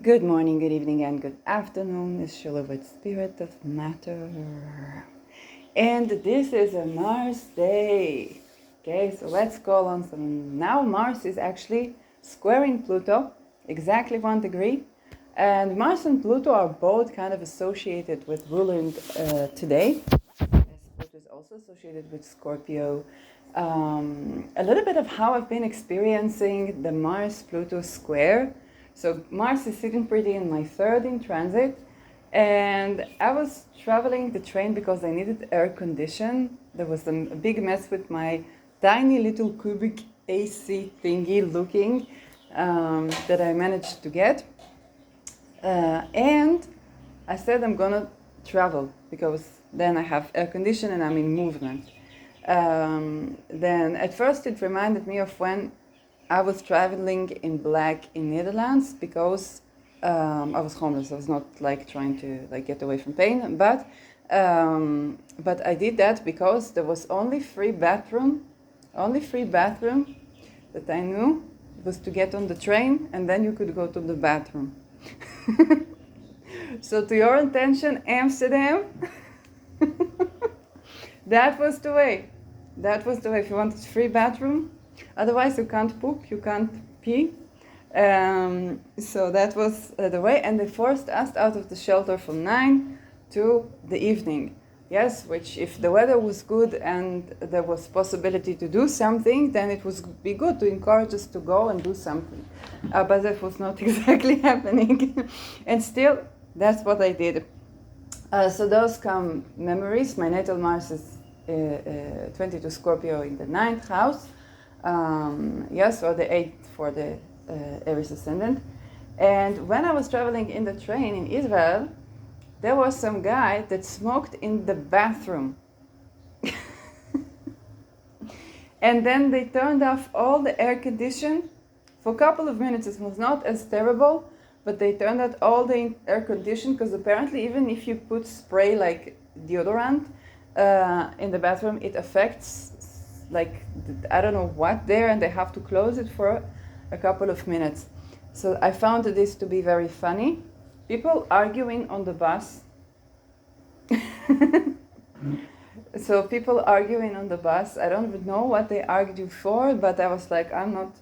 Good morning, good evening, and good afternoon. It's Shula with Spirit of Matter. And this is a Mars day. Okay, so let's call on some. Now Mars is actually squaring Pluto, exactly 1 degree. And Mars and Pluto are both kind of associated with ruling today. Pluto is also associated with Scorpio. A little bit of how I've been experiencing the Mars-Pluto square. So Mars is sitting pretty in my third in transit, and I was traveling the train because I needed air condition. There was a big mess with my tiny little cubic AC thingy looking that I managed to get. And I said I'm gonna travel because then I have air condition and I'm in movement. Then at first it reminded me of when I was traveling in black in Netherlands because I was homeless. I was not like trying to like get away from pain, but I did that because there was only free bathroom that I knew was to get on the train and then you could go to the bathroom. So to your intention, Amsterdam, that was the way. That was the way. If you wanted free bathroom, otherwise you can't poop, you can't pee. So that was the way, and they forced us out of the shelter from 9 to the evening. Yes, which if the weather was good and there was possibility to do something, then it would be good to encourage us to go and do something. But that was not exactly happening. And still, that's what I did. So those come memories. My natal Mars is 22 Scorpio in the 9th house. Yes, or the 8th for the Aries ascendant. And when I was traveling in the train in Israel, there was some guy that smoked in the bathroom. And then they turned off all the air condition. For a couple of minutes it was not as terrible, but they turned out all the air condition because apparently even if you put spray like deodorant in the bathroom, it affects like I don't know what there, and they have to close it for a couple of minutes. So I found this to be very funny. People arguing on the bus. So people arguing on the bus. I don't know what they argued for, but I was like, I'm not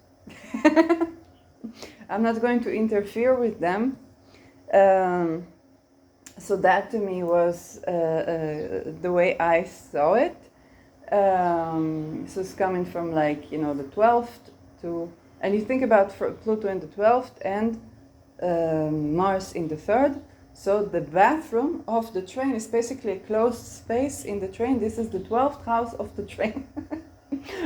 going to interfere with them. So that to me was the way I saw it. So it's coming from like, the 12th to, and you think about Pluto in the 12th and Mars in the 3rd. So the bathroom of the train is basically a closed space in the train. This is the 12th house of the train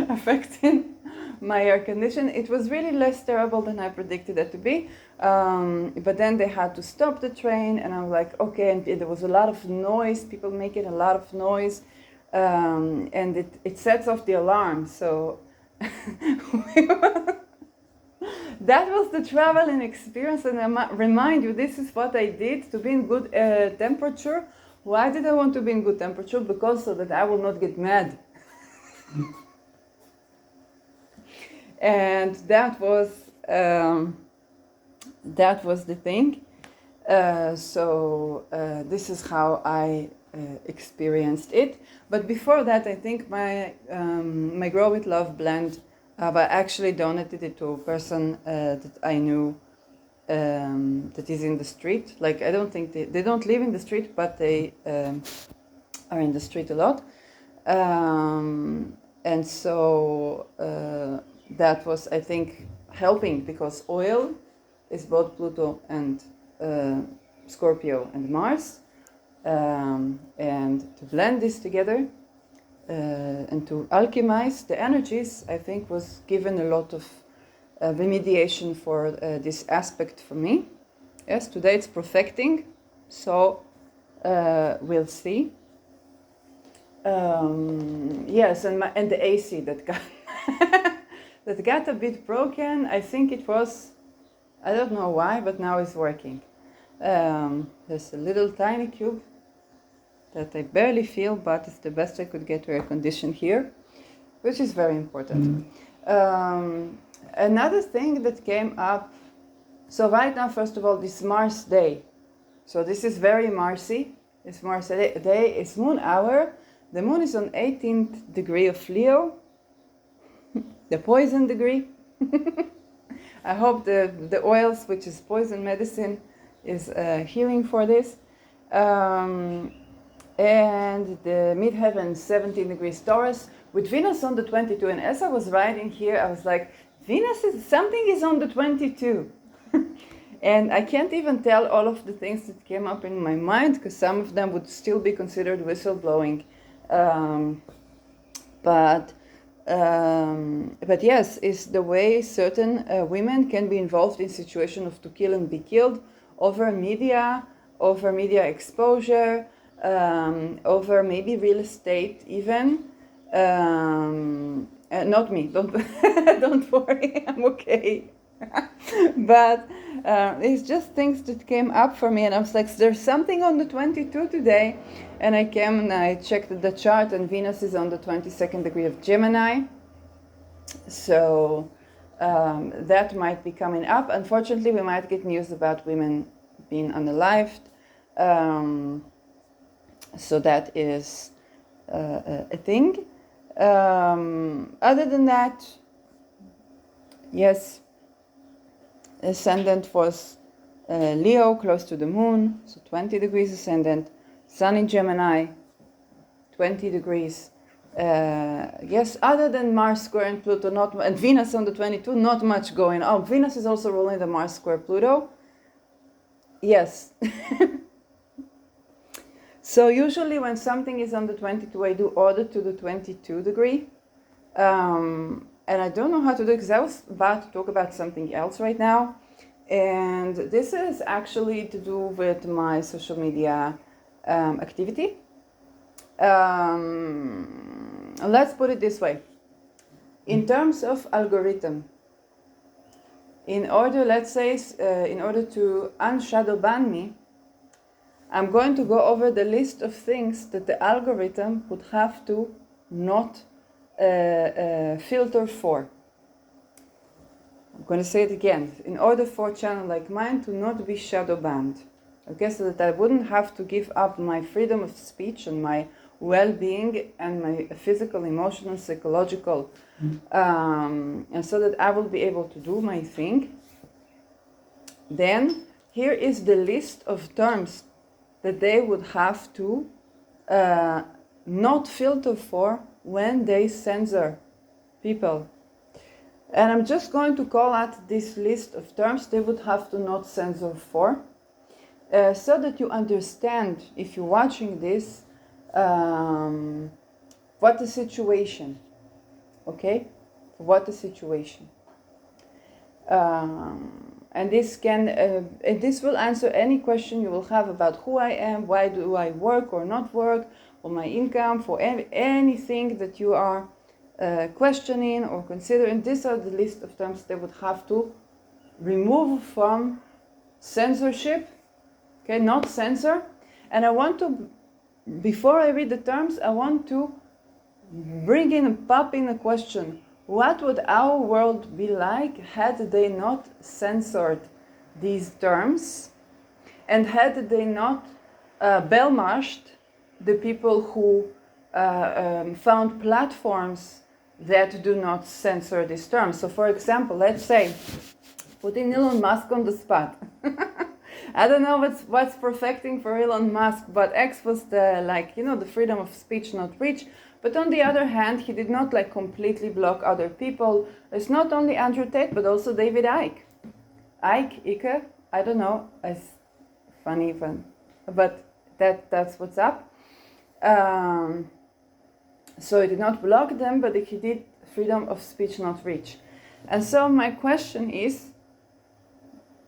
affecting my air condition. It was really less terrible than I predicted it to be. But then they had to stop the train and I was like, okay, and there was a lot of noise, people making a lot of noise. And it sets off the alarm. So that was the traveling experience, and I remind you, this is what I did to be in good temperature. Why did I want to be in good temperature? Because so that I will not get mad. And that was the thing. So this is how I experienced it. But before that, I think my Grow with Love blend, I actually donated it to a person that I knew that is in the street. Like, I don't think they don't live in the street, but they are in the street a lot. And so that was, I think, helping, because oil is both Pluto and Scorpio and Mars. And to blend this together and to alchemize the energies, I think was given a lot of remediation for this aspect for me. Yes, today it's perfecting, so we'll see. Yes, and the AC that got that got a bit broken. I think it was, I don't know why, but now it's working. There's a little tiny cube that I barely feel, but it's the best I could get to air condition here, which is very important. Another thing that came up So right now, first of all, this Mars day. So this is very Marsy. It's Mars day. It's moon hour. The moon is on 18th degree of Leo, the poison degree. I hope the oils, which is poison medicine, is healing for this. And the midheaven 17 degrees Taurus with Venus on the 22. And as I was writing here, I was like, something is on the 22. And I can't even tell all of the things that came up in my mind because some of them would still be considered whistleblowing. But yes, it's the way certain women can be involved in situation of to kill and be killed over media exposure, over maybe real estate even. Not me, don't don't worry, I'm okay. But it's just things that came up for me, and I was like, there's something on the 22 today. And I came and I checked the chart, and Venus is on the 22nd degree of Gemini. So that might be coming up. Unfortunately, we might get news about women being unalived. So that is a thing. Other than that, yes, ascendant was Leo, close to the moon, so 20 degrees ascendant. Sun in Gemini, 20 degrees. Yes, other than Mars square and Pluto, and Venus on the 22, not much going on. Venus is also ruling the Mars square Pluto. Yes. So usually when something is on the 22, I do order to the 22 degree. And I don't know how to do it because I was about to talk about something else right now. And this is actually to do with my social media activity. Let's put it this way. In terms of algorithm, in order to unshadow ban me, I'm going to go over the list of things that the algorithm would have to not filter for. I'm going to say it again. In order for a channel like mine to not be shadow banned, okay, so that I wouldn't have to give up my freedom of speech and my well-being and my physical, emotional, psychological, and so that I will be able to do my thing. Then here is the list of terms that they would have to not filter for when they censor people. And I'm just going to call out this list of terms they would have to not censor for, so that you understand, if you're watching this, what the situation, okay? What the situation. And this will answer any question you will have about who I am, why do I work or not work, or my income, for anything that you are questioning or considering. These are the list of terms they would have to remove from censorship, okay, not censor. And I want to, before I read the terms, I want to bring in and pop in a question. What would our world be like had they not censored these terms, and had they not belmashed the people who found platforms that do not censor these terms? So for example, let's say, putting Elon Musk on the spot. I don't know what's perfecting for Elon Musk, but X was the freedom of speech not reach. But on the other hand, he did not completely block other people. It's not only Andrew Tate, but also David Icke. Icke, I don't know, it's funny even, but that's what's up. So he did not block them, but he did freedom of speech not reach. And so my question is,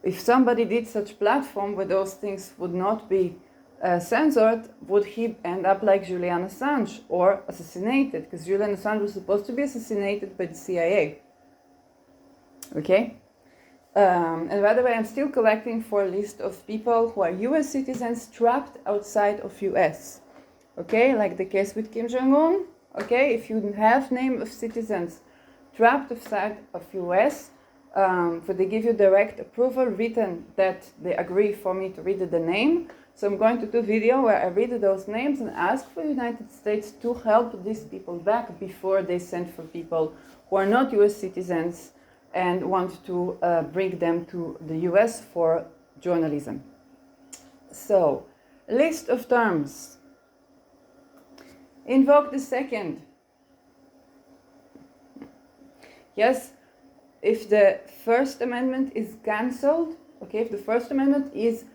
if somebody did such platform where those things would not be censored, would he end up like Julian Assange or assassinated? Because Julian Assange was supposed to be assassinated by the CIA. Okay? And by the way, I'm still collecting for a list of people who are US citizens trapped outside of US. Okay? Like the case with Kim Jong-un. Okay? If you have name of citizens trapped outside of US, for they give you direct approval written that they agree for me to read the name. So I'm going to do a video where I read those names and ask for the United States to help these people back before they send for people who are not US citizens and want to bring them to the US for journalism. So, list of terms. Invoke the second. Yes, if the First Amendment is cancelled, okay, if the First Amendment is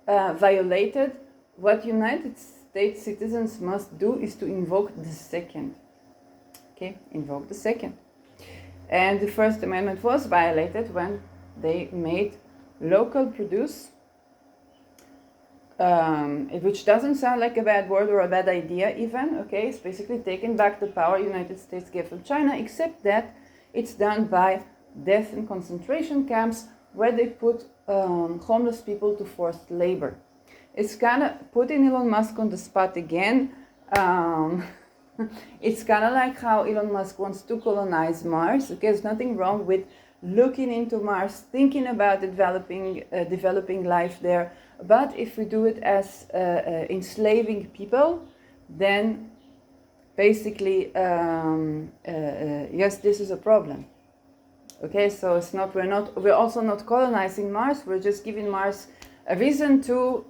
violated, what United States citizens must do is to invoke the second. Okay, invoke the second. And the First Amendment was violated when they made local produce, which doesn't sound like a bad word or a bad idea even, okay? It's basically taking back the power United States gave from China, except that it's done by death in concentration camps where they put homeless people to forced labor. It's kind of putting Elon Musk on the spot again. It's kind of like how Elon Musk wants to colonize Mars. Okay, there's nothing wrong with looking into Mars, thinking about developing life there. But if we do it as enslaving people, then basically, yes, this is a problem. Okay, so it's not. We're also not colonizing Mars. We're just giving Mars a reason to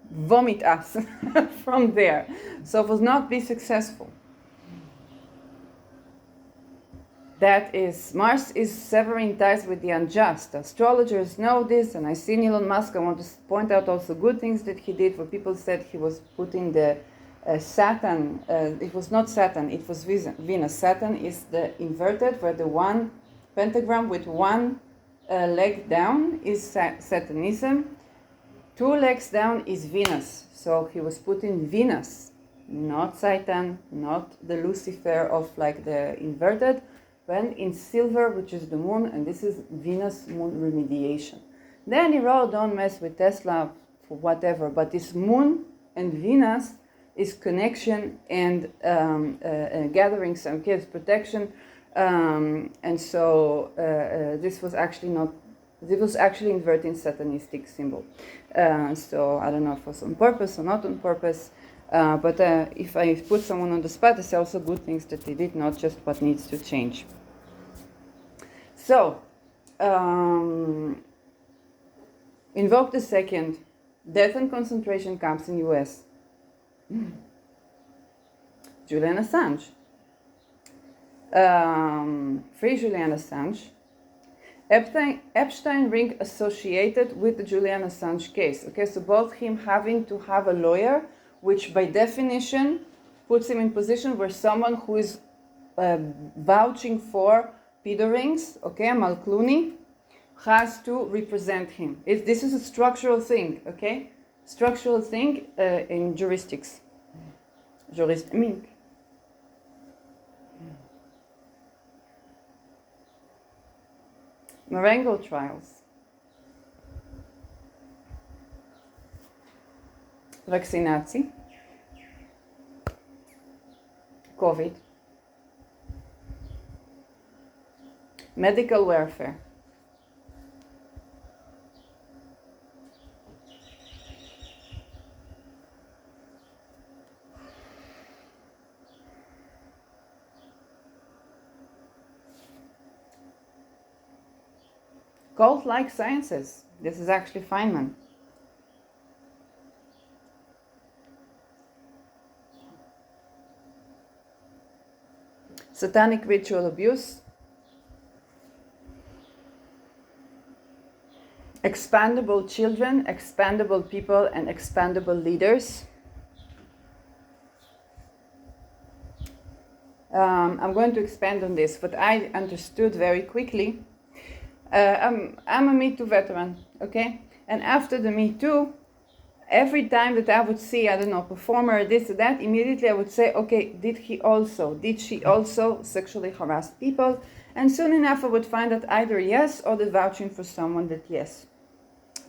vomit us from there. So it will not be successful. That is, Mars is severing ties with the unjust. Astrologers know this, and I see Elon Musk. I want to point out also good things that he did, where people said he was putting the Saturn. It was not Saturn, it was Venus. Saturn is the inverted, where the one pentagram with one leg down is Saturnism. Two legs down is Venus. So he was putting Venus, not Satan, not the Lucifer of like the inverted, when in silver, which is the moon, and this is Venus moon remediation. Then he wrote, don't mess with Tesla for whatever, but this moon and Venus is connection and gathering some kids, protection, and so this was actually not. This was actually inverting Satanistic symbol. So I don't know if it was on purpose or not on purpose. But if I put someone on the spot, it's also good things that they did, not just what needs to change. So, invoke the second. Death and concentration camps in US. Julian Assange. Free Julian Assange. Epstein ring associated with the Julian Assange case. Okay, so both him having to have a lawyer, which by definition puts him in position where someone who is vouching for pedo rings, okay, Mal Clooney, has to represent him. This is a structural thing, okay? Structural thing in juristics. Marengo trials. Vaccinatie. COVID. Medical welfare. Cult-like sciences. This is actually Feynman. Satanic ritual abuse. Expandable children, expandable people, and expandable leaders. I'm going to expand on this, but I understood very quickly. I'm a Me Too veteran, okay? And after the Me Too, every time that I would see, I don't know, performer, this or that, immediately I would say, okay, did she also sexually harass people? And soon enough I would find that either yes or the vouching for someone that yes.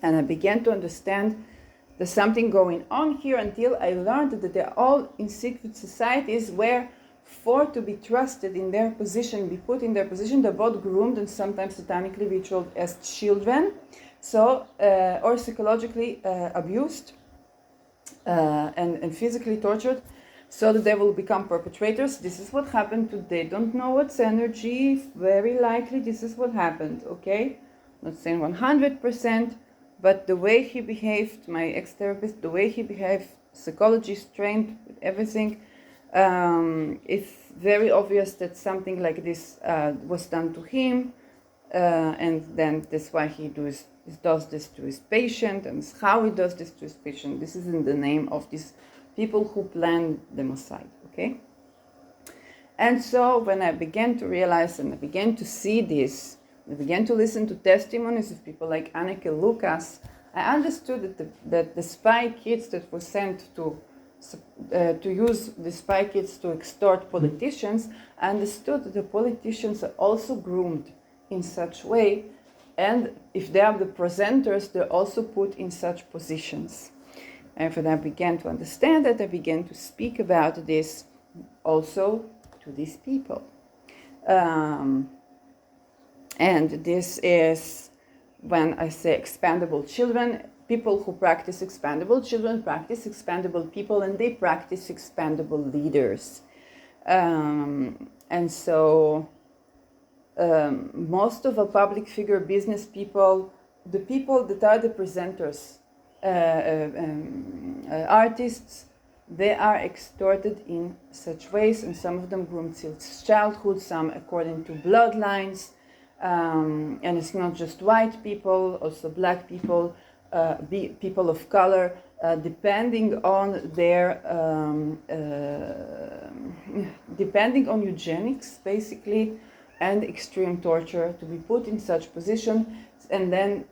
And I began to understand there's something going on here until I learned that they're all in secret societies where for to be trusted in their position, be put in their position. They're both groomed and sometimes satanically ritualed as children, so or psychologically abused and physically tortured, so that they will become perpetrators. This is what happened to, they don't know what's energy, very likely this is what happened, okay? Not saying 100%, but the way he behaved, my ex-therapist, the way he behaved, psychology is trained with everything, it's very obvious that something like this was done to him, and then that's why he does this to his patient, and how he does this to his patient. This is in the name of these people who planned the genocide, okay? And so when I began to realize and I began to see this, I began to listen to testimonies of people like Anneke Lucas, I understood that the spy kids that were sent to use the spy kids to extort politicians, I understood that the politicians are also groomed in such way, and if they are the presenters, they're also put in such positions. And when I began to understand that, I began to speak about this also to these people. And this is when I say expandable children. People who practice expandable children practice expandable people, and they practice expandable leaders. And so most of our public figure business people, the people that are the presenters, artists, they are extorted in such ways, and some of them groomed since childhood, some according to bloodlines, and it's not just white people, also black people, people of color, depending on their, depending on eugenics, basically, and extreme torture, to be put in such position, and then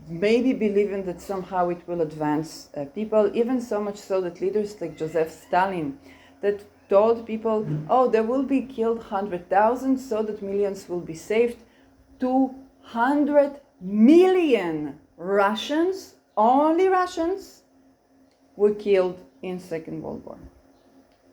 maybe believing that somehow it will advance people, even so much so that leaders like Joseph Stalin, that told people, oh, there will be killed 100,000 so that millions will be saved. 200 million Russians, only Russians, were killed in Second World War.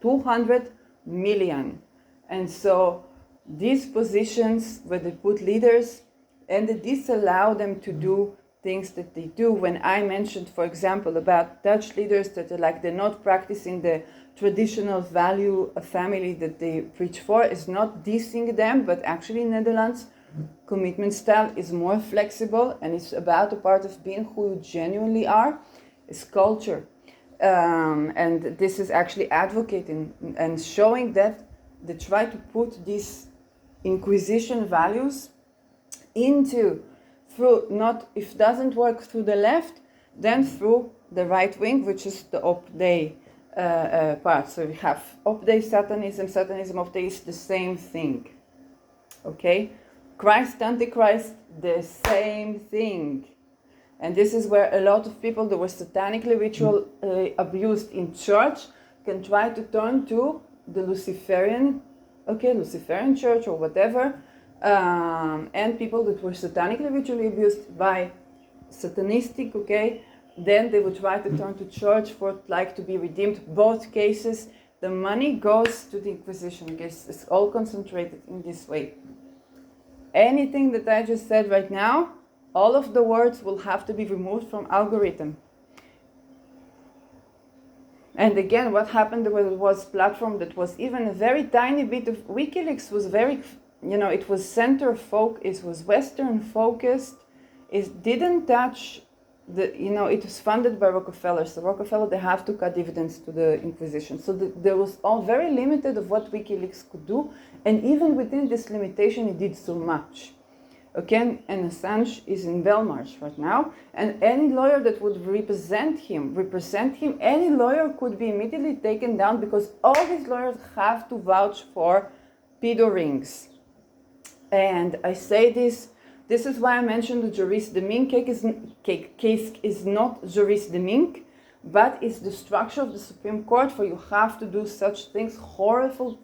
200 million. And so these positions where they put leaders, and they disallow them to do things that they do. When I mentioned, for example, about Dutch leaders that are like, they're not practicing the traditional value of family that they preach for, is not dissing them, but actually in Netherlands, commitment style is more flexible, and it's about a part of being who you genuinely are, is culture. And this is actually advocating and showing that they try to put these Inquisition values into, through, not, if doesn't work through the left, then through the right wing, which is the Op-Day part. So we have Op-Day Satanism, Satanism, Op-Day is the same thing. Okay? Christ, Antichrist, the same thing. And this is where a lot of people that were satanically ritual abused in church can try to turn to the Luciferian, Luciferian church or whatever, and people that were satanically ritually abused by satanistic, then they would try to turn to church for like to be redeemed. Both cases, the money goes to the Inquisition. It's all concentrated in this way. Anything that I just said right now, all of the words will have to be removed from algorithm. And again, what happened was platform that was even a very tiny bit of WikiLeaks was very, it was it was Western focused. It didn't touch it was funded by Rockefeller. So Rockefeller, they have to cut dividends to the Inquisition. So there was all very limited of what WikiLeaks could do. And even within this limitation, it did so much. And Assange is in Belmarsh right now, and any lawyer that would represent him, any lawyer could be immediately taken down, because all these lawyers have to vouch for pedo rings. And I say this is why I mentioned the Joris de Mink case is not Joris de Mink, but it's the structure of the Supreme Court, for you have to do such things, horrible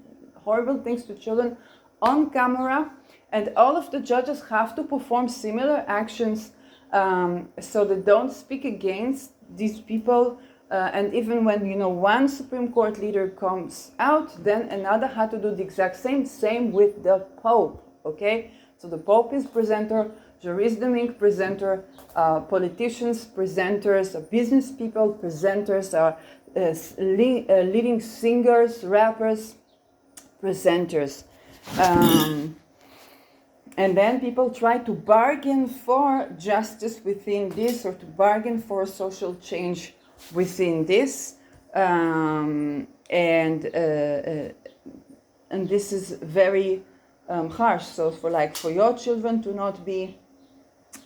things to children on camera. And all of the judges have to perform similar actions, so they don't speak against these people And even when, one Supreme Court leader comes out, then another had to do the exact same with the Pope, okay? So the Pope is presenter, Juris Dominic presenter, politicians presenters, business people presenters, leading singers, rappers presenters. And then people try to bargain for justice within this, or to bargain for social change within this, and this is very harsh. So for your children to not be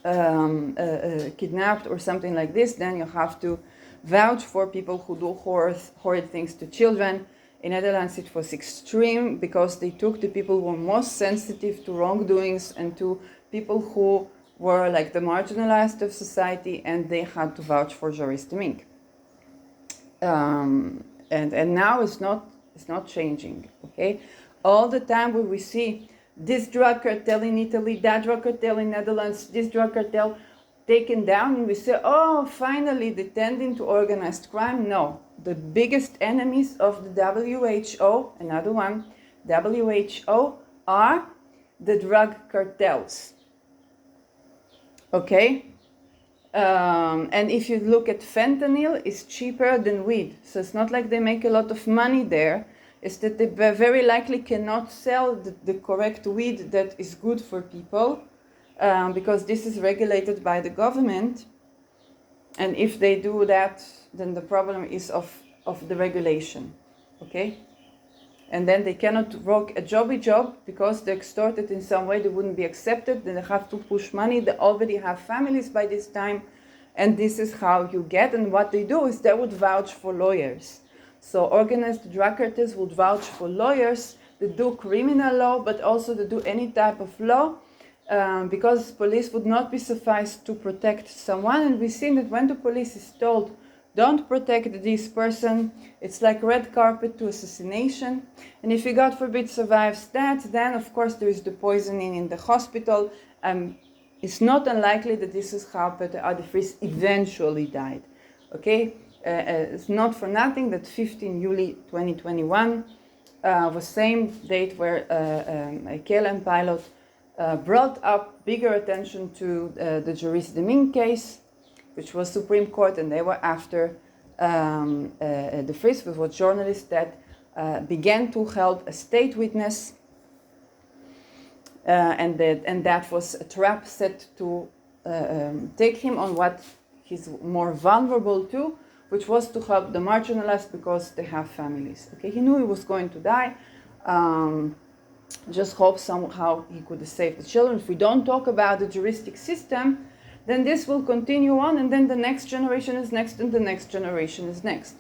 kidnapped or something like this, then you have to vouch for people who do horrid things to children. In Netherlands, it was extreme because they took the people who were most sensitive to wrongdoings and to people who were like the marginalized of society, and they had to vouch for Joris de Mink. And now it's not changing. Okay, all the time when we see this drug cartel in Italy, that drug cartel in Netherlands, this drug cartel taken down, and we say, oh, finally the tending to organized crime. No, the biggest enemies of the WHO, another one, WHO, are the drug cartels. Okay? And if you look at fentanyl, it's cheaper than weed. So it's not like they make a lot of money there. It's that they very likely cannot sell the correct weed that is good for people, because this is regulated by the government. And if they do that, then the problem is of the regulation. Okay? And then they cannot work a jobby job because they're extorted in some way, they wouldn't be accepted, then they have to push money, they already have families by this time, and this is how you get. And what they do is they would vouch for lawyers. So organized drug cartels would vouch for lawyers that do criminal law, but also to do any type of law, because police would not be sufficed to protect someone. And we've seen that when the police is told, don't protect this person, it's like red carpet to assassination. And if he, God forbid, survives that, then of course there is the poisoning in the hospital. It's not unlikely that this is how Peter R. de Vries eventually died. Okay? It's not for nothing that 15 July 2021 was same date where a KLM pilot brought up bigger attention to the Joris de Mink case, which was Supreme Court, and they were after de Vries, which was journalists that began to help a state witness, and that was a trap set to take him on what he's more vulnerable to, which was to help the marginalized because they have families. Okay, he knew he was going to die. Just hope somehow he could save the children. If we don't talk about the juristic system, then this will continue on, and then the next generation is next, and the next generation is next.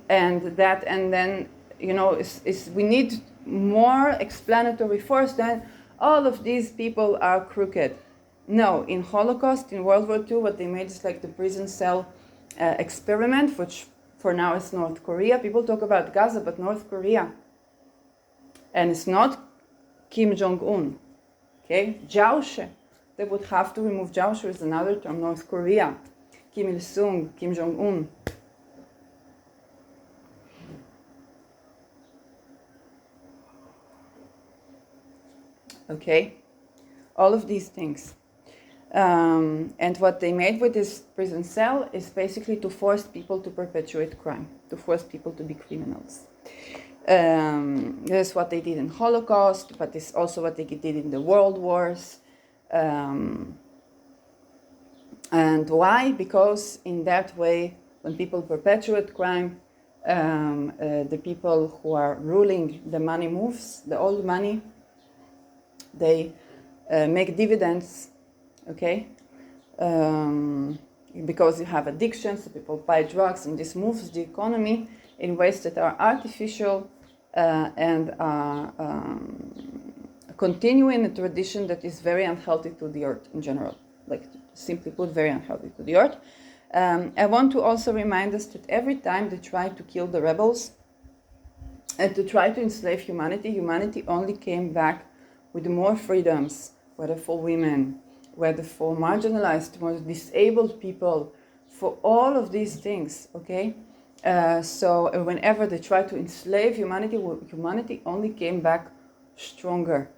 And then, we need more explanatory force than all of these people are crooked. No, in Holocaust, in World War II, what they made is like the prison cell experiment, which for now is North Korea. People talk about Gaza, but North Korea. And it's not Kim Jong-un. Okay? Jaushe. They would have to remove Jaushe is another term. North Korea. Kim Il-sung, Kim Jong-un. Okay? All of these things. And what they made with this prison cell is basically to force people to perpetuate crime, to force people to be criminals. This is what they did in Holocaust, but it's also what they did in the World Wars. And why? Because in that way, when people perpetuate crime, the people who are ruling, the money moves, the old money, they make dividends. Okay, because you have addictions, so people buy drugs, and this moves the economy in ways that are artificial and are continuing a tradition that is very unhealthy to the earth in general, like simply put, very unhealthy to the earth. I want to also remind us that every time they try to kill the rebels and to try to enslave humanity, humanity only came back with more freedoms, whether for women, whether for marginalized, more disabled people, for all of these things, okay? So whenever they try to enslave humanity, humanity only came back stronger.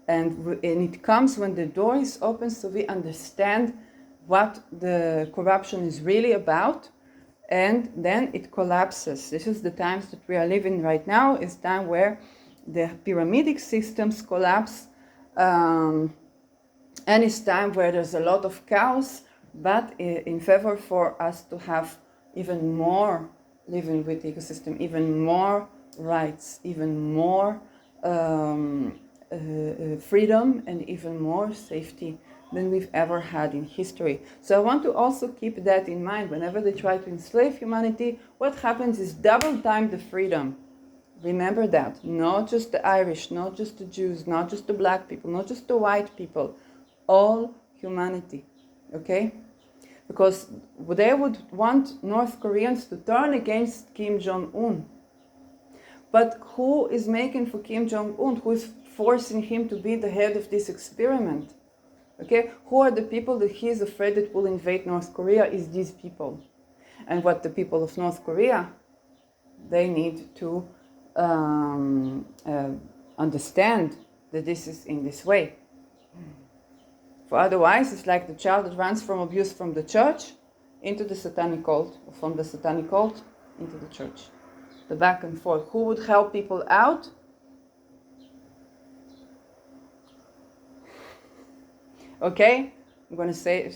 And it comes when the door is open, so we understand what the corruption is really about, and then it collapses. This is the times that we are living right now, is time where the pyramidic systems collapse, and it's time where there's a lot of chaos, but in favor for us to have even more living with the ecosystem, even more rights, even more freedom, and even more safety than we've ever had in history. So I want to also keep that in mind. Whenever they try to enslave humanity, what happens is double time the freedom. Remember that. Not just the Irish, not just the Jews, not just the black people, not just the white people, all humanity, okay? Because they would want North Koreans to turn against Kim Jong-un. But who is making for Kim Jong-un? Who is forcing him to be the head of this experiment? Okay, who are the people that he is afraid that will invade North Korea? Is these people. And what the people of North Korea, they need to understand that this is in this way. For otherwise, it's like the child that runs from abuse from the church into the satanic cult, or from the satanic cult into the church. The back and forth. Who would help people out? Okay, I'm going to say,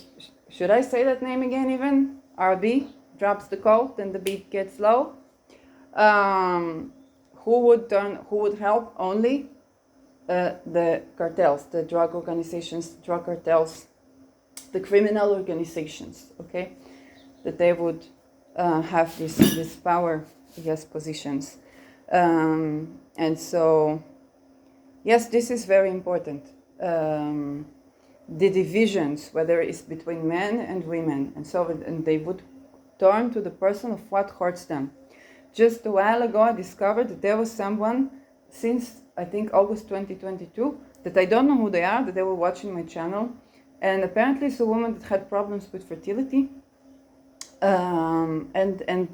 should I say that name again even? RB drops the cult and the beat gets low. Who would help? Only the cartels, the drug organizations, drug cartels, the criminal organizations, okay? That they would have this power, yes, positions. And so, yes, this is very important. The divisions, whether it's between men and women, and they would turn to the person of what hurts them. Just a while ago, I discovered that there was someone, since I think August 2022, that I don't know who they are, that they were watching my channel, and apparently it's a woman that had problems with fertility, and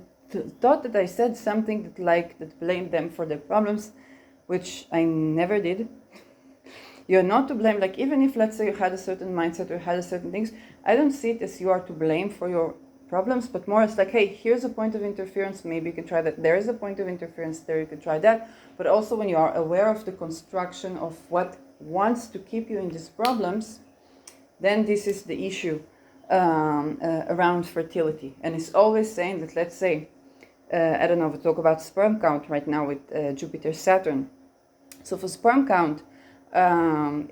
thought that I said something that blamed them for their problems, which I never did. You're not to blame. Like, even if, let's say, you had a certain mindset or had a certain things, I don't see it as you are to blame for your problems, but more as like, hey, here's a point of interference, maybe you can try that. There is a point of interference there, you can try that. But also, when you are aware of the construction of what wants to keep you in these problems, then this is the issue around fertility. And it's always saying that, let's say, I don't know, we talk about sperm count right now with Jupiter, Saturn. So for sperm count,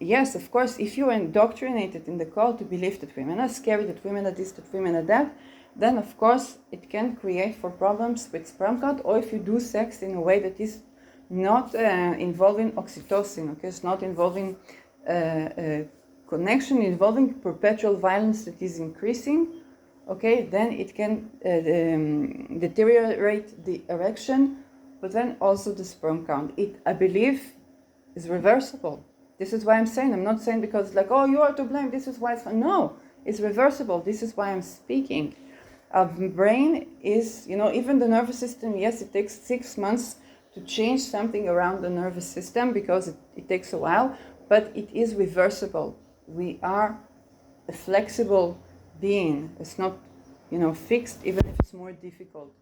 yes, of course, if you're indoctrinated in the cult to believe that women are scary, that women are this, that women are that, then of course it can create for problems with sperm count, or if you do sex in a way that is not involving oxytocin, okay, it's not involving connection, involving perpetual violence that is increasing, okay, then it can deteriorate the erection, but then also the sperm count. It, I believe, is reversible. This is why I'm saying, I'm not saying because it's like, oh, you are to blame, this is why it's fine. No, it's reversible. This is why I'm speaking. Our brain is, even the nervous system, yes, it takes 6 months to change something around the nervous system because it takes a while, but it is reversible. We are a flexible being. It's not, fixed, even if it's more difficult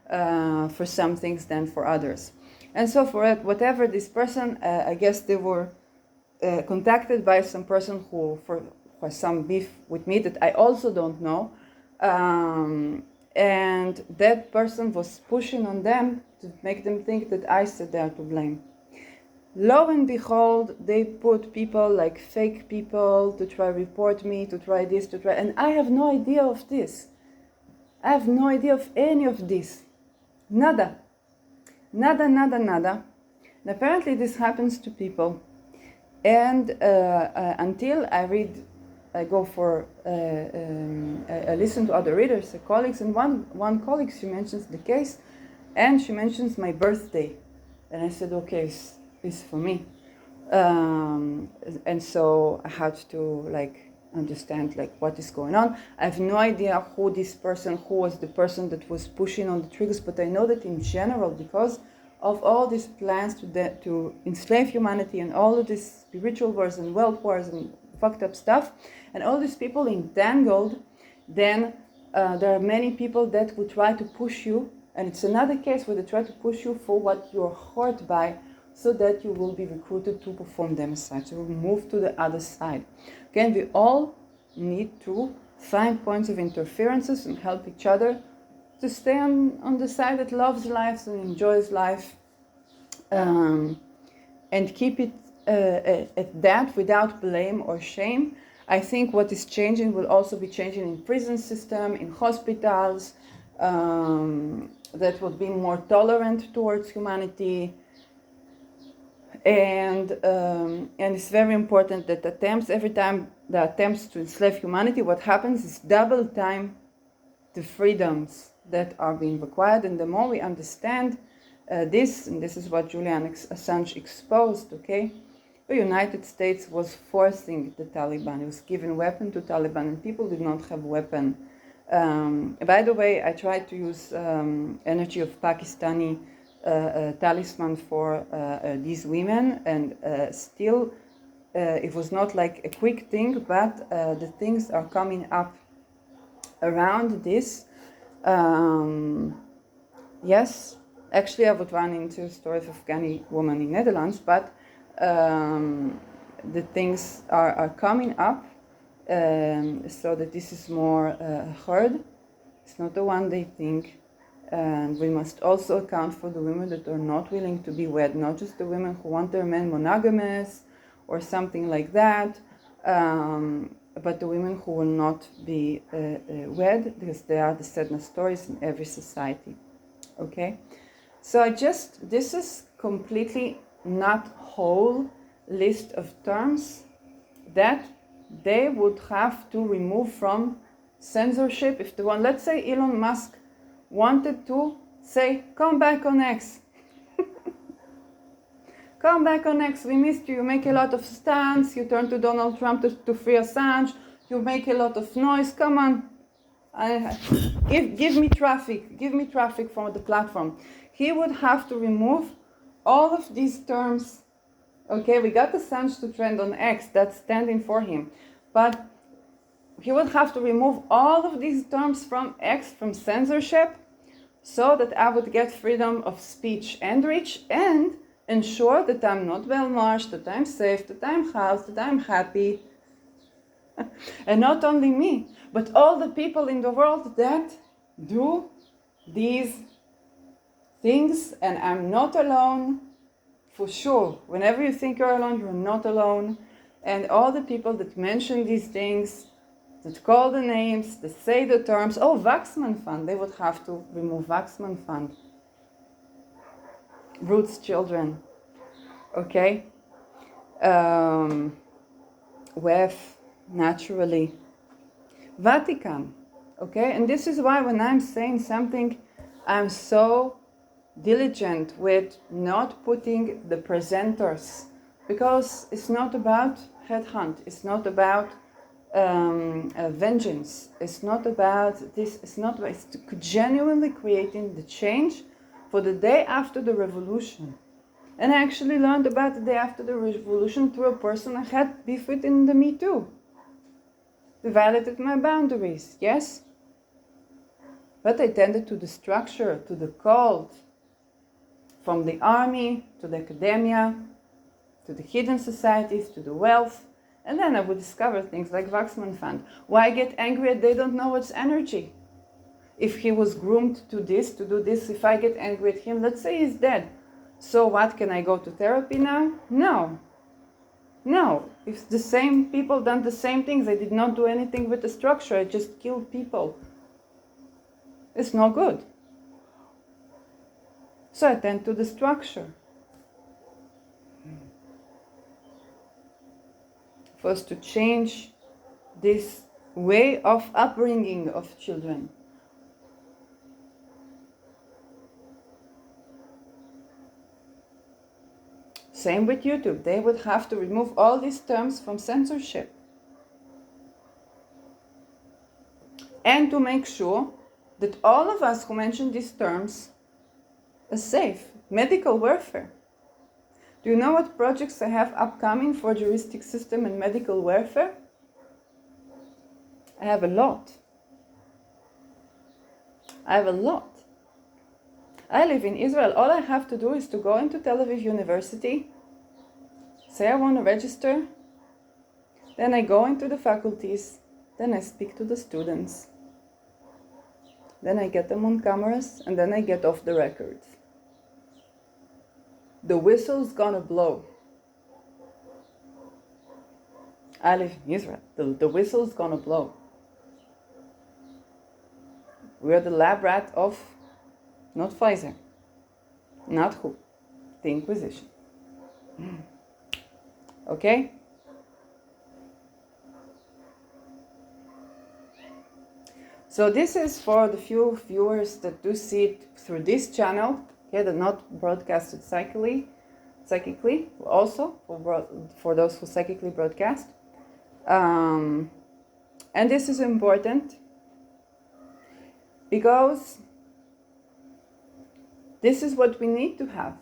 for some things than for others. And so for whatever this person, I guess they were contacted by some person who for some beef with me that I also don't know. And that person was pushing on them to make them think that I said they are to blame. Lo and behold, they put people like fake people to try report me, to try this, to try, and I have no idea of this. I have no idea of any of this. Nada. Nada, nada, nada. And apparently this happens to people. And until I go for, I listen to other readers, colleagues, and one colleague, she mentions the case, and she mentions my birthday. And I said, okay, it's for me. And so I had to understand like what is going on. I have no idea who was the person that was pushing on the triggers, but I know that in general, because of all these plans to enslave humanity and all of these spiritual wars and world wars and fucked up stuff, and all these people entangled, then there are many people that would try to push you, and it's another case where they try to push you for what you're hurt by, so that you will be recruited to perform democide, so we'll move to the other side. Again, we all need to find points of interferences and help each other to stay on the side that loves life and enjoys life, and keep it at that without blame or shame. I think what is changing will also be changing in prison system, in hospitals, that will be more tolerant towards humanity. And it's very important that every time the attempts to enslave humanity, what happens is double time the freedoms that are being required. And the more we understand this, and this is what Julian Assange exposed, okay? The United States was forcing the Taliban. It was giving weapon to Taliban, and people did not have weapon. By the way, I tried to use energy of Pakistani talisman for these women, and still it was not like a quick thing, but the things are coming up around this. Yes, actually I would run into a story of Afghani woman in Netherlands, but the things are coming up, so that this is more heard. It's not the one they think. And we must also account for the women that are not willing to be wed, not just the women who want their men monogamous or something like that, but the women who will not be wed, because they are the sadness stories in every society. Okay? So this is completely not whole list of terms that they would have to remove from censorship. If the one, let's say Elon Musk wanted to say, come back on X. Come back on X, we missed you. You make a lot of stunts. You turn to Donald Trump to free Assange. You make a lot of noise. Come on. Give me traffic. Give me traffic from the platform. He would have to remove all of these terms. Okay, we got Assange to trend on X. That's standing for him. But he would have to remove all of these terms from X, from censorship, so that I would get freedom of speech and reach, and ensure that I'm not well-nourished, that I'm safe, that I'm housed, that I'm happy. And not only me, but all the people in the world that do these things, and I'm not alone, for sure. Whenever you think you're alone, you're not alone. And all the people that mention these things, that call the names, that say the terms. Oh, Waxman Fund. They would have to remove Waxman Fund. Roots children. Okay? WEF, naturally. Vatican. Okay? And this is why when I'm saying something, I'm so diligent with not putting the presenters. Because it's not about headhunt. It's not about vengeance. It's not about this. It's genuinely creating the change for the day after the revolution. And I actually learned about the day after the revolution through a person I had beef with in the Me Too. They violated my boundaries, yes? But I tended to the structure, to the cult, from the army to the academia, to the hidden societies, to the wealth. And then I would discover things like Waxman Fund. Why get angry? They don't know what's energy. If he was groomed to this, to do this, if I get angry at him, let's say he's dead. So what, can I go to therapy now? No. No. If the same people done the same things, I did not do anything with the structure. I just killed people. It's no good. So I tend to the structure. For us to change this way of upbringing of children. Same with YouTube. They would have to remove all these terms from censorship. and to make sure that all of us who mention these terms are safe. Medical warfare. Do you know what projects I have upcoming for juristic system and medical warfare? I have a lot. I live in Israel. All I have to do is to go into Tel Aviv University, say I want to register, then I go into the faculties, then I speak to the students, then I get them on cameras, and then I get off the records. The whistle's gonna blow. I live in Israel. The whistle's gonna blow. We're the lab rat of, not Pfizer, not who, the Inquisition. Okay? So this is for the few viewers that do see it through this channel, okay, that not broadcasted psychically, also for those who psychically broadcast. And this is important because this is what we need to have.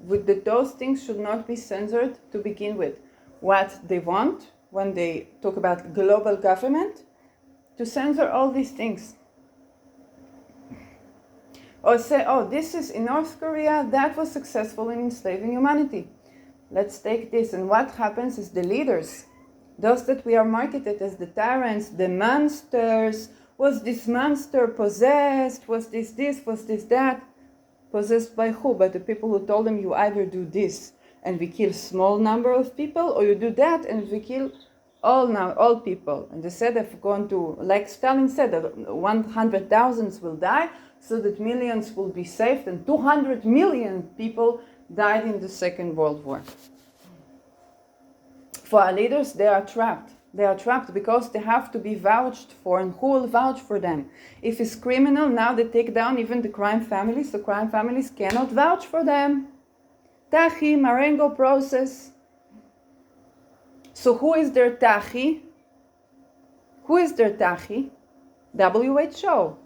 Those things should not be censored to begin with. What they want when they talk about global government, to censor all these things. Or say, oh, this is in North Korea, that was successful in enslaving humanity. Let's take this. And what happens is the leaders, those that we are marketed as the tyrants, the monsters, was this monster possessed, was this, was this that? Possessed by who? By the people who told them you either do this and we kill small number of people, or you do that and we kill all people. And they said they've gone to, like Stalin said, that 100,000 will die so that millions will be saved, and 200 million people died in the Second World War. For our leaders, they are trapped. They are trapped because they have to be vouched for, and who will vouch for them? If it's criminal, now they take down even the crime families, so crime families cannot vouch for them. Tahi, Marengo process. So who is their Tahi? Who is their Tahi? WHO.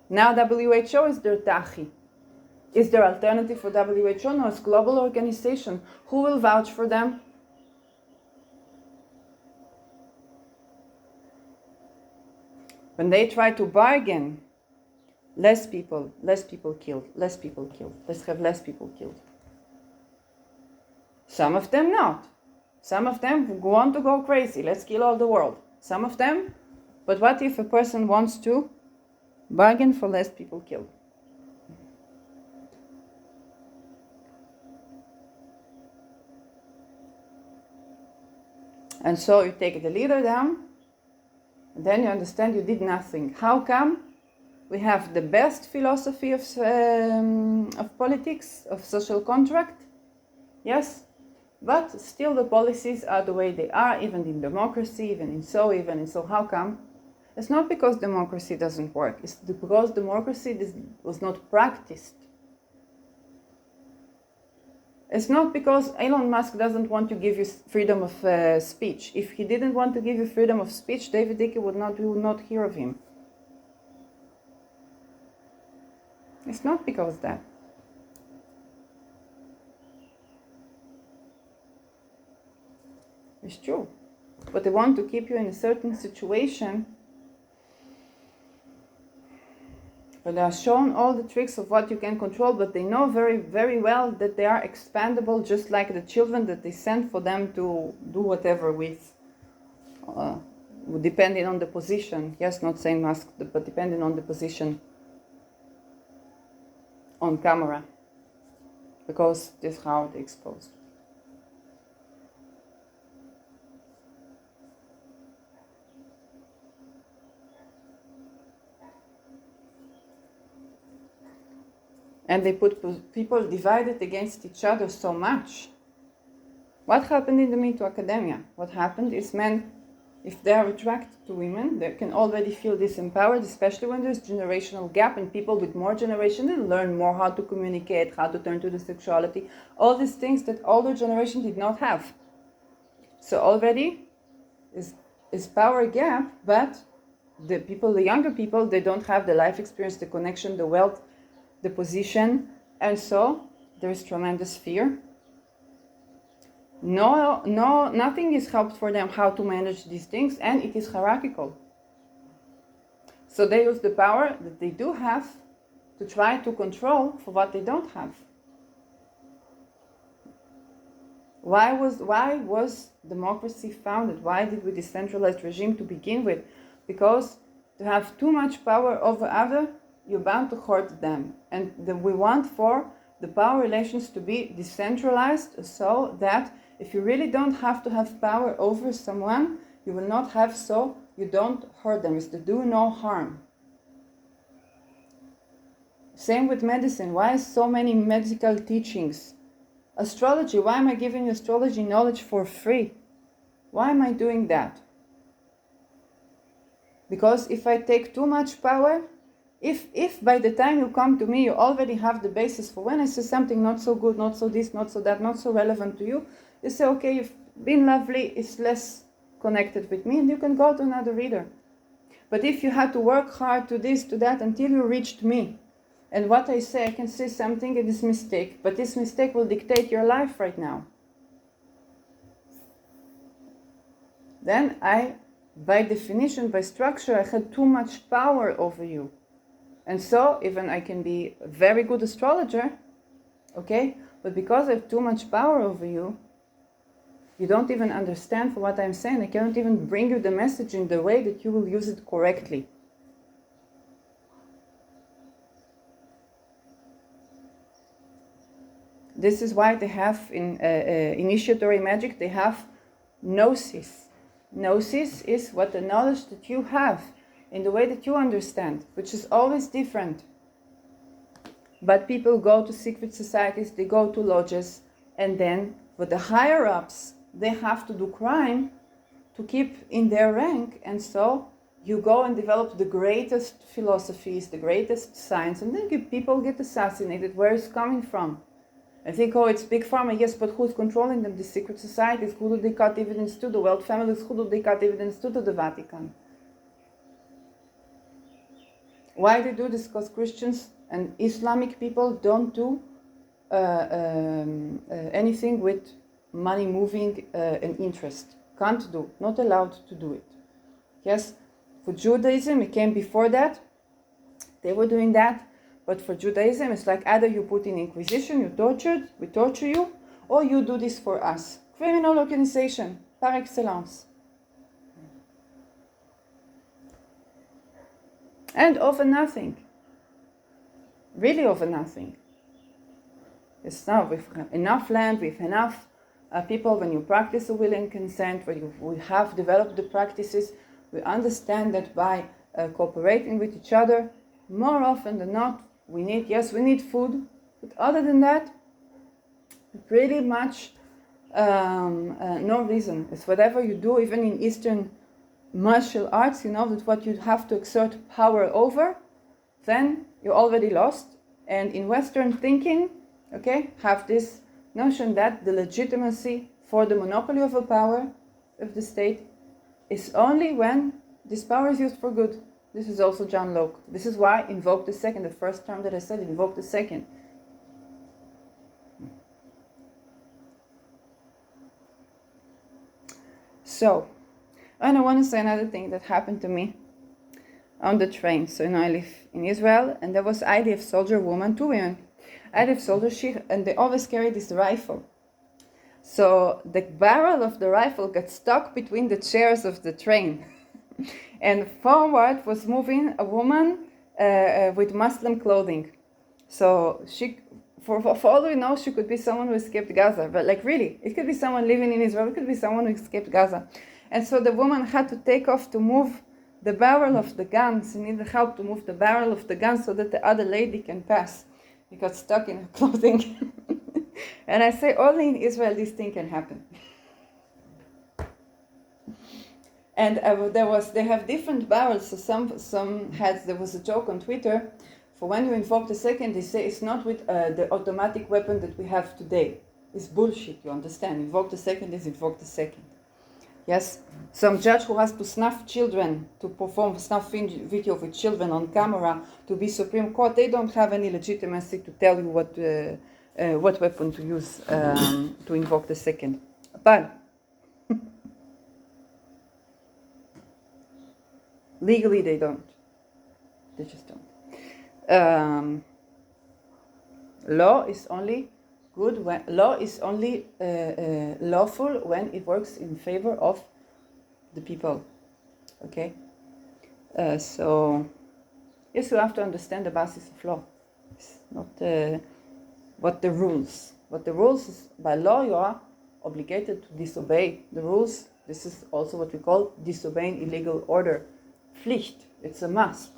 Now WHO is their Tahi. Is there alternative for WHO? No, it's global organization. Who will vouch for them? When they try to bargain, less people killed, let's have less people killed. Some of them not. Some of them want to go crazy, let's kill all the world. Some of them, but what if a person wants to bargain for less people killed? And so you take the leader down, and then you understand you did nothing. How come? We have the best philosophy of politics, of social contract, yes, but still the policies are the way they are, even in democracy, even in so. How come? It's not because democracy doesn't work, it's because democracy was not practiced. It's not because Elon Musk doesn't want to give you freedom of speech. If he didn't want to give you freedom of speech, David Icke would not hear of him. It's not because of that. It's true. But they want to keep you in a certain situation where they are shown all the tricks of what you can control, but they know very, very well that they are expandable, just like the children that they send for them to do whatever with, depending on the position. Yes, not saying Musk, but depending on the position on camera, because this is how they exposed. And they put people divided against each other so much. What happened in the Me Too academia? What happened is men, if they are attracted to women, they can already feel disempowered, especially when there's generational gap and people with more generation, they learn more how to communicate, how to turn to the sexuality, all these things that older generation did not have. So already is power gap, but the people, the younger people, they don't have the life experience, the connection, the wealth, the position, and so there is tremendous fear. Nothing is helped for them how to manage these things, and it is hierarchical. So they use the power that they do have to try to control for what they don't have. Why was democracy founded? Why did we decentralize regime to begin with? Because to have too much power over other, you're bound to hurt them. And we want for the power relations to be decentralized so that if you really don't have to have power over someone, you will not have, so you don't hurt them. It's to do no harm. Same with medicine. Why so many medical teachings? Astrology. Why am I giving astrology knowledge for free? Why am I doing that? Because if I take too much power, if by the time you come to me you already have the basis for when I say something not so good, not so this, not so that, not so relevant to you, you say, okay, you've been lovely, it's less connected with me, and you can go to another reader. But if you had to work hard to this, to that, until you reached me, and what I say, I can say something and it's mistake, but this mistake will dictate your life right now. Then by definition, by structure, I had too much power over you. And so, even I can be a very good astrologer, okay, but because I have too much power over you, you don't even understand for what I'm saying. I cannot even bring you the message in the way that you will use it correctly. This is why they have in initiatory magic, they have gnosis. Gnosis is what the knowledge that you have in the way that you understand, which is always different. But people go to secret societies, they go to lodges, and then with the higher ups, they have to do crime to keep in their rank, and so you go and develop the greatest philosophies, the greatest science, and then people get assassinated. Where is it coming from? I think, oh, it's big pharma, yes, but who's controlling them? The secret societies. Who do they cut dividends to? The wealth families. Who do they cut dividends to? The Vatican. Why they do this? Because Christians and Islamic people don't do anything with money moving and interest. Can't do. Not allowed to do it. Yes, for Judaism, it came before that. They were doing that. But for Judaism, it's like either you put in Inquisition, you tortured, we torture you, or you do this for us. Criminal organization, par excellence. And over nothing. Really over nothing. It's now with enough land, with enough people, when you practice a will and consent, when we have developed the practices, we understand that by cooperating with each other, more often than not, we need food, but other than that, pretty much no reason. It's whatever you do, even in Eastern martial arts, you know that what you have to exert power over, then you're already lost. And in Western thinking, okay, have this notion that the legitimacy for the monopoly of a power of the state is only when this power is used for good. This is also John Locke. This is why invoke the second, the first term that I said, invoke the second. So, and I want to say another thing that happened to me on the train. So, I live in Israel, and there was IDF soldier woman, 2 women. IDF soldier, and they always carry this rifle. So, the barrel of the rifle got stuck between the chairs of the train. And forward was moving a woman with Muslim clothing. So she, for all we know, she could be someone who escaped Gaza. But like really, it could be someone living in Israel. It could be someone who escaped Gaza. And so the woman had to take off to move the barrel of the gun. She needed help to move the barrel of the gun so that the other lady can pass. He got stuck in her clothing. And I say, only in Israel this thing can happen. And they have different barrels. So some had, there was a joke on Twitter, for when you invoke the second, they say it's not with the automatic weapon that we have today. It's bullshit, you understand? Invoke the second is invoke the second. Yes, some judge who has to snuff children, to perform snuff video with children on camera to be Supreme Court, they don't have any legitimacy to tell you what weapon to use to invoke the second. But legally they don't. They just don't. Law is only good when law is only lawful when it works in favor of the people. Okay. So yes, you have to understand the basis of law. It's not what the rules. What the rules is, by law you are obligated to disobey the rules. This is also what we call disobeying illegal order. Pflicht. It's a must.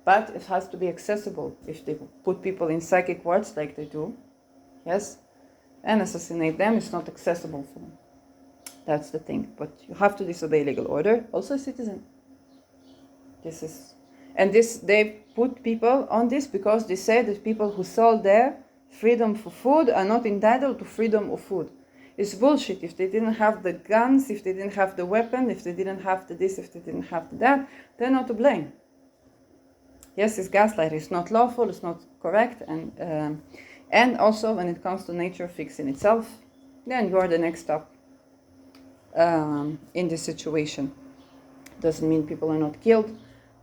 But it has to be accessible. If they put people in psychic wards like they do, yes, and assassinate them, it's not accessible for them. That's the thing. But you have to disobey legal order, also a citizen. This is, and this, they put people on this because they say that people who sold their freedom for food are not entitled to freedom of food. It's bullshit. If they didn't have the guns, if they didn't have the weapon, if they didn't have the this, if they didn't have the that, they're not to blame. Yes, it's gaslighting. It's not lawful. It's not correct, and also when it comes to nature fixing itself, then you are the next stop in this situation. Doesn't mean people are not killed.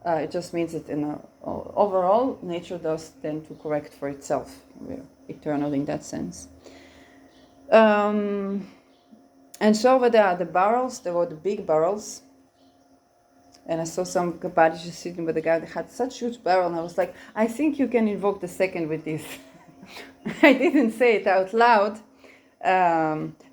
It just means that overall, nature does tend to correct for itself. We're eternal in that sense. And so over there are the barrels. There were the big barrels. And I saw somebody just sitting with a guy that had such huge barrel, and I was like, I think you can invoke the second with this. I didn't say it out loud,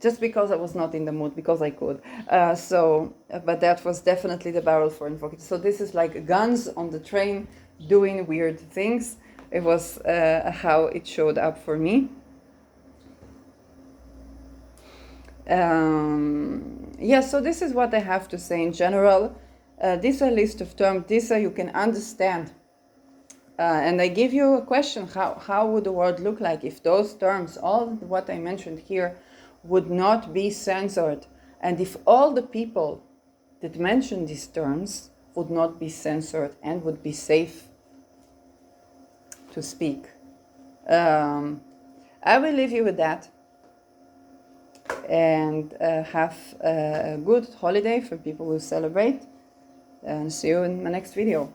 just because I was not in the mood, because I could. But that was definitely the barrel for invoking. So this is like guns on the train doing weird things. It was how it showed up for me. So this is what I have to say in general. These are a list of terms. These are you can understand. And I give you a question. How would the world look like if those terms, all what I mentioned here, would not be censored? And if all the people that mention these terms would not be censored and would be safe to speak? I will leave you with that. And have a good holiday for people who celebrate. And see you in my next video.